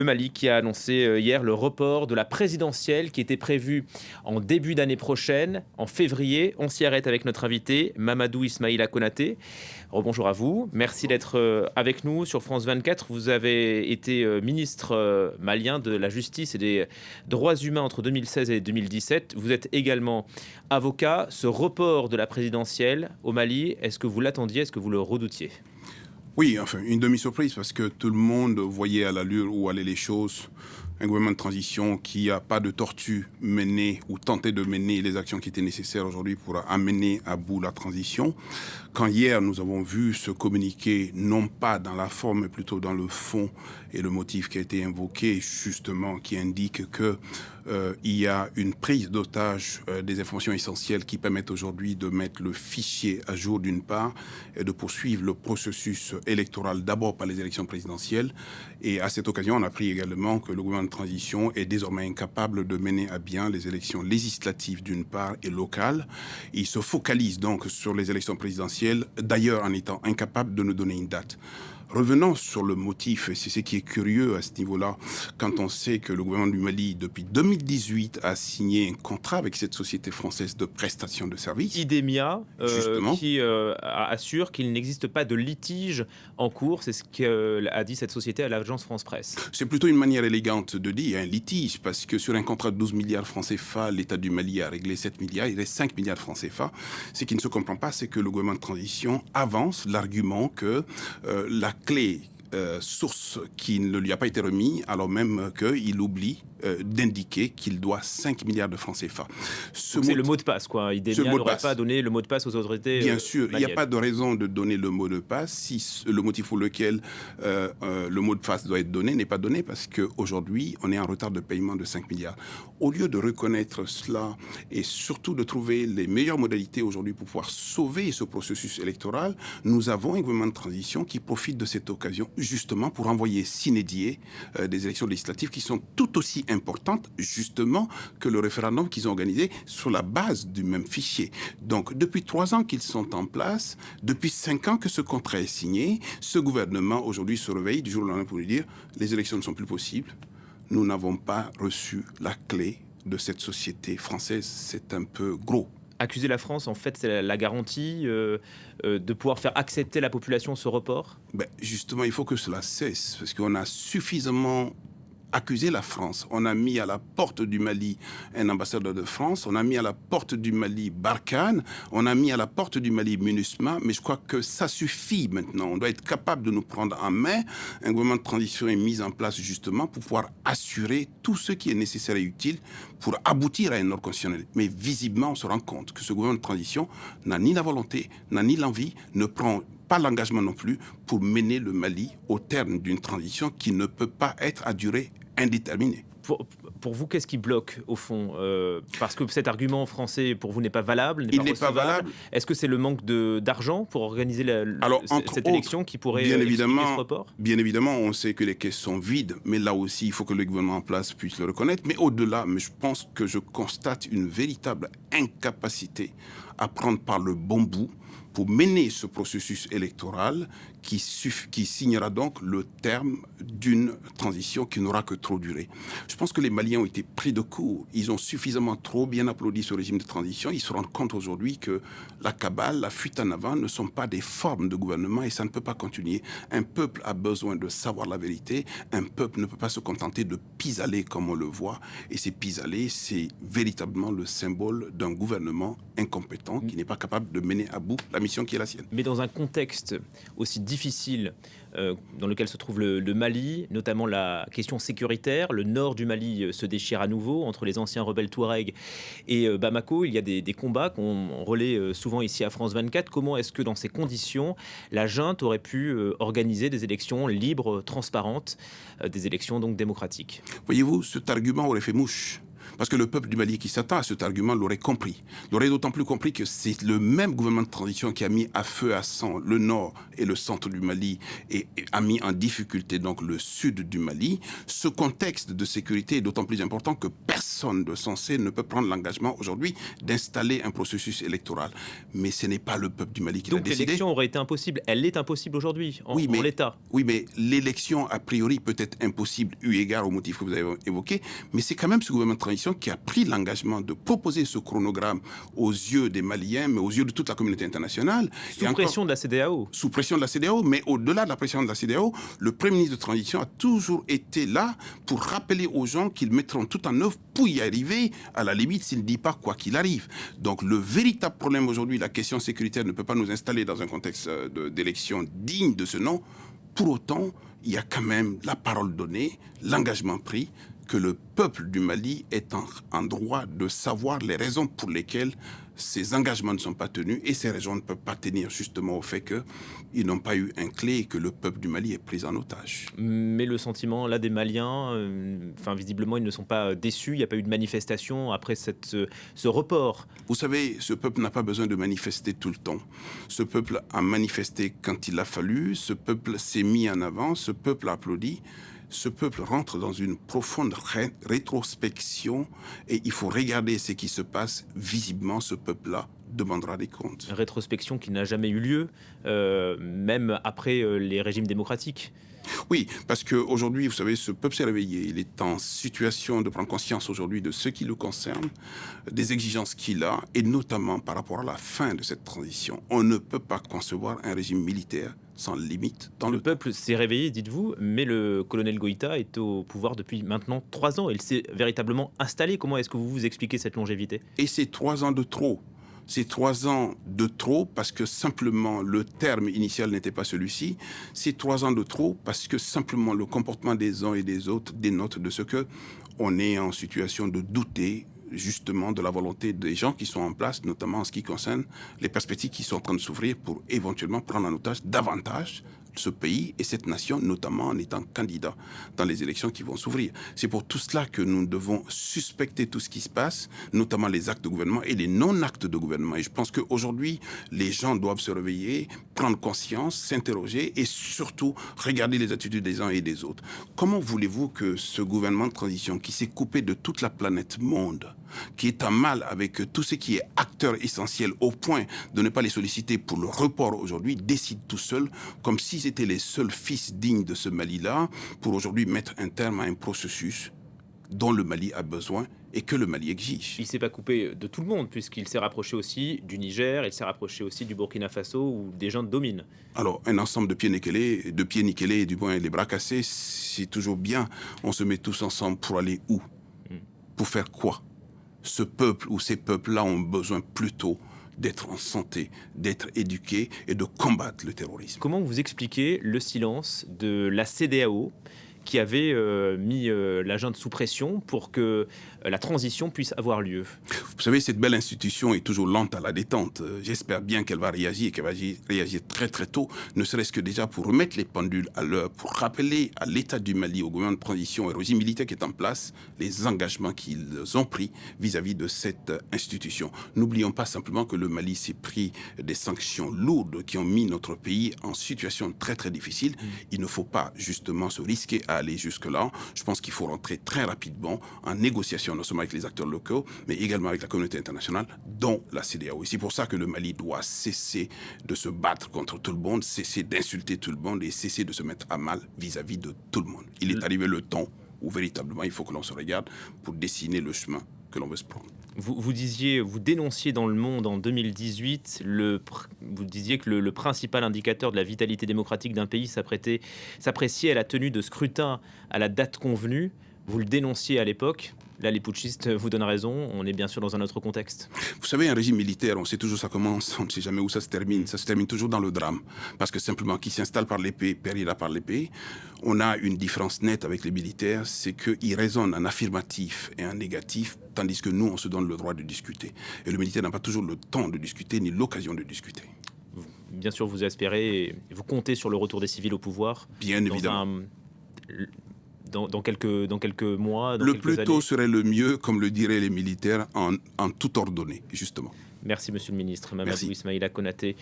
Le Mali qui a annoncé hier le report de la présidentielle qui était prévue en début d'année prochaine, en février. On s'y arrête avec notre invité, Mamadou Ismaïla Konaté. Rebonjour à vous. Merci d'être avec nous sur France 24. Vous avez été ministre malien de la Justice et des Droits humains entre 2016 et 2017. Vous êtes également avocat. Ce report de la présidentielle au Mali, est-ce que vous l'attendiez? Est-ce que vous le redoutiez? Oui, enfin, une demi-surprise parce que tout le monde voyait à l'allure où allaient les choses. Un gouvernement de transition qui n'a pas de tortue mené ou tenté de mener les actions qui étaient nécessaires aujourd'hui pour amener à bout la transition. Quand hier, nous avons vu ce communiqué, non pas dans la forme, mais plutôt dans le fond, et le motif qui a été invoqué, justement, qui indique que il y a une prise d'otage des informations essentielles qui permettent aujourd'hui de mettre le fichier à jour d'une part et de poursuivre le processus électoral d'abord par les élections présidentielles. Et à cette occasion, on a appris également que le gouvernement de transition est désormais incapable de mener à bien les élections législatives d'une part et locales. Il se focalise donc sur les élections présidentielles, d'ailleurs en étant incapable de nous donner une date. Revenons sur le motif, et c'est ce qui est curieux à ce niveau-là, quand on sait que le gouvernement du Mali, depuis 2018, a signé un contrat avec cette société française de prestation de services. Idemia, Justement. qui assure qu'il n'existe pas de litige en cours. C'est ce qu'a dit cette société à l'agence France Presse. C'est plutôt une manière élégante de dire un litige, parce que sur un contrat de 12 milliards francs CFA, l'État du Mali a réglé 7 milliards, il reste 5 milliards francs CFA. Ce qui ne se comprend pas, c'est que le gouvernement de transition avance l'argument que la clé source qui ne lui a pas été remise, alors même qu'il oublie d'indiquer qu'il doit 5 milliards de francs CFA. C'est le mot de passe, quoi. Idemia n'aurait pas donné le mot de passe aux autorités Bien sûr, il n'y a maliennes. pas de raison de donner le mot de passe si le motif pour lequel le mot de passe doit être donné n'est pas donné, parce qu'aujourd'hui, on est en retard de paiement de 5 milliards. Au lieu de reconnaître cela et surtout de trouver les meilleures modalités aujourd'hui pour pouvoir sauver ce processus électoral, nous avons un gouvernement de transition qui profite de cette occasion justement pour envoyer s'inédier des élections législatives qui sont tout aussi importantes justement que le référendum qu'ils ont organisé sur la base du même fichier. Donc depuis 3 ans qu'ils sont en place, depuis 5 ans que ce contrat est signé, ce gouvernement aujourd'hui se réveille du jour au lendemain pour lui dire les élections ne sont plus possibles, nous n'avons pas reçu la clé de cette société française, c'est un peu gros. Accuser la France, en fait, c'est la garantie de pouvoir faire accepter la population ce report? Justement, il faut que cela cesse, parce qu'on a suffisamment accusé la France. On a mis à la porte du Mali un ambassadeur de France, on a mis à la porte du Mali Barkhane, on a mis à la porte du Mali MINUSMA, mais je crois que ça suffit maintenant. On doit être capable de nous prendre en main. Un gouvernement de transition est mis en place justement pour pouvoir assurer tout ce qui est nécessaire et utile pour aboutir à un ordre constitutionnel. Mais visiblement, on se rend compte que ce gouvernement de transition n'a ni la volonté, n'a ni l'envie, ne prend pas l'engagement non plus pour mener le Mali au terme d'une transition qui ne peut pas être à durée indéterminée. Pour vous, qu'est-ce qui bloque au fond? Parce que cet argument français pour vous n'est pas valable, Il n'est pas valable. Est-ce que c'est le manque d'argent pour organiser cette élection qui pourrait bien expliquer évidemment, ce report? Bien évidemment, on sait que les caisses sont vides, mais là aussi, il faut que le gouvernement en place puisse le reconnaître. Mais au-delà, je pense que je constate une véritable incapacité à prendre par le bon bout pour mener ce processus électoral qui signera donc le terme d'une transition qui n'aura que trop duré. Je pense que les Maliens ont été pris de court. Ils ont suffisamment trop bien applaudi ce régime de transition. Ils se rendent compte aujourd'hui que la cabale, la fuite en avant ne sont pas des formes de gouvernement et ça ne peut pas continuer. Un peuple a besoin de savoir la vérité. Un peuple ne peut pas se contenter de pis-aller comme on le voit. Et ces pis-aller, c'est véritablement le symbole d'un gouvernement incompétent qui n'est pas capable de mener à bout la mission qui est la sienne. Mais dans un contexte aussi difficile dans lequel se trouve le Mali, notamment la question sécuritaire, le nord du Mali se déchire à nouveau entre les anciens rebelles Touareg et Bamako. Il y a des combats qu'on relaie souvent ici à France 24. Comment est-ce que dans ces conditions, la junte aurait pu organiser des élections libres, transparentes, des élections donc démocratiques? Voyez-vous, cet argument aurait fait mouche. Parce que le peuple du Mali qui s'attend à cet argument l'aurait compris. L'aurait d'autant plus compris que c'est le même gouvernement de transition qui a mis à feu à sang le nord et le centre du Mali et a mis en difficulté donc le sud du Mali. Ce contexte de sécurité est d'autant plus important que personne de censé ne peut prendre l'engagement aujourd'hui d'installer un processus électoral. Mais ce n'est pas le peuple du Mali qui l'a décidé. Donc l'élection aurait été impossible. Elle est impossible aujourd'hui en l'état. Oui, mais l'élection, a priori, peut être impossible eu égard aux motifs que vous avez évoqués. Mais c'est quand même ce gouvernement de transition qui a pris l'engagement de proposer ce chronogramme aux yeux des Maliens, mais aux yeux de toute la communauté internationale. Sous pression de la CEDEAO. Sous pression de la CEDEAO, mais au-delà de la pression de la CEDEAO, le Premier ministre de transition a toujours été là pour rappeler aux gens qu'ils mettront tout en œuvre pour y arriver, à la limite s'il ne dit pas quoi qu'il arrive. Donc le véritable problème aujourd'hui, la question sécuritaire ne peut pas nous installer dans un contexte d'élection digne de ce nom. Pour autant, il y a quand même la parole donnée, l'engagement pris, que le peuple du Mali est en droit de savoir les raisons pour lesquelles ces engagements ne sont pas tenus, et ces raisons ne peuvent pas tenir justement au fait qu'ils n'ont pas eu un clé et que le peuple du Mali est pris en otage. Mais le sentiment là des Maliens, visiblement ils ne sont pas déçus, il n'y a pas eu de manifestation après ce report. Vous savez, ce peuple n'a pas besoin de manifester tout le temps. Ce peuple a manifesté quand il a fallu, ce peuple s'est mis en avant, ce peuple a applaudi. Ce peuple rentre dans une profonde rétrospection et il faut regarder ce qui se passe. Visiblement, ce peuple-là demandera des comptes. Rétrospection qui n'a jamais eu lieu, même après les régimes démocratiques. Oui, parce qu'aujourd'hui, vous savez, ce peuple s'est réveillé. Il est en situation de prendre conscience aujourd'hui de ce qui le concerne, des exigences qu'il a, et notamment par rapport à la fin de cette transition. On ne peut pas concevoir un régime militaire sans limite dans le peuple s'est réveillé, dites-vous, mais le colonel Goïta est au pouvoir depuis maintenant 3 ans. Il s'est véritablement installé. Comment est-ce que vous vous expliquez cette longévité ? Et c'est 3 ans de trop. C'est 3 ans de trop parce que simplement le terme initial n'était pas celui-ci. C'est 3 ans de trop parce que simplement le comportement des uns et des autres dénote de ce que on est en situation de douter justement de la volonté des gens qui sont en place, notamment en ce qui concerne les perspectives qui sont en train de s'ouvrir pour éventuellement prendre en otage davantage ce pays et cette nation, notamment en étant candidat dans les élections qui vont s'ouvrir. C'est pour tout cela que nous devons suspecter tout ce qui se passe, notamment les actes de gouvernement et les non-actes de gouvernement. Et je pense qu'aujourd'hui, les gens doivent se réveiller, prendre conscience, s'interroger et surtout regarder les attitudes des uns et des autres. Comment voulez-vous que ce gouvernement de transition qui s'est coupé de toute la planète monde, qui est en mal avec tout ce qui est acteur essentiel au point de ne pas les solliciter pour le report aujourd'hui, décide tout seul, comme s'ils étaient les seuls fils dignes de ce Mali-là, pour aujourd'hui mettre un terme à un processus dont le Mali a besoin et que le Mali exige. Il ne s'est pas coupé de tout le monde, puisqu'il s'est rapproché aussi du Niger, il s'est rapproché aussi du Burkina Faso, où des gens dominent. Alors, un ensemble de pieds nickelés et du moins les bras cassés, c'est toujours bien. On se met tous ensemble pour aller où ? Pour faire quoi ? Ce peuple ou ces peuples-là ont besoin plutôt d'être en santé, d'être éduqués et de combattre le terrorisme. Comment vous expliquez le silence de la CEDEAO qui avait mis la junte sous pression pour que la transition puisse avoir lieu? Vous savez, cette belle institution est toujours lente à la détente. J'espère bien qu'elle va réagir et qu'elle va réagir très très tôt, ne serait-ce que déjà pour remettre les pendules à l'heure, pour rappeler à l'État du Mali, au gouvernement de transition et au régime militaire qui est en place, les engagements qu'ils ont pris vis-à-vis de cette institution. N'oublions pas simplement que le Mali s'est pris des sanctions lourdes qui ont mis notre pays en situation très très difficile. Il ne faut pas justement se risquer à aller jusque-là. Je pense qu'il faut rentrer très rapidement en négociation, non seulement avec les acteurs locaux, mais également avec la communauté internationale, dont la CEDEAO. Et c'est pour ça que le Mali doit cesser de se battre contre tout le monde, cesser d'insulter tout le monde et cesser de se mettre à mal vis-à-vis de tout le monde. Il est arrivé le temps où véritablement il faut que l'on se regarde pour dessiner le chemin que l'on veut se prendre. Vous dénonciez dans Le Monde en 2018, vous disiez que le principal indicateur de la vitalité démocratique d'un pays s'appréciait à la tenue de scrutin à la date convenue. Vous le dénonciez à l'époque. Là, les putschistes vous donnent raison. On est bien sûr dans un autre contexte. Vous savez, un régime militaire, on sait toujours ça commence, on ne sait jamais où ça se termine. Ça se termine toujours dans le drame. Parce que simplement, qui s'installe par l'épée, périra par l'épée. On a une différence nette avec les militaires, c'est qu'ils raisonnent en affirmatif et en négatif, tandis que nous, on se donne le droit de discuter. Et le militaire n'a pas toujours le temps de discuter, ni l'occasion de discuter. Bien sûr, vous espérez, vous comptez sur le retour des civils au pouvoir. Bien évidemment. dans quelques mois, dans Le quelques plus tôt années? serait le mieux, comme le diraient les militaires, en tout ordonné, justement. Merci, Monsieur le Ministre. Mamadou Merci. Ismaïla Konaté.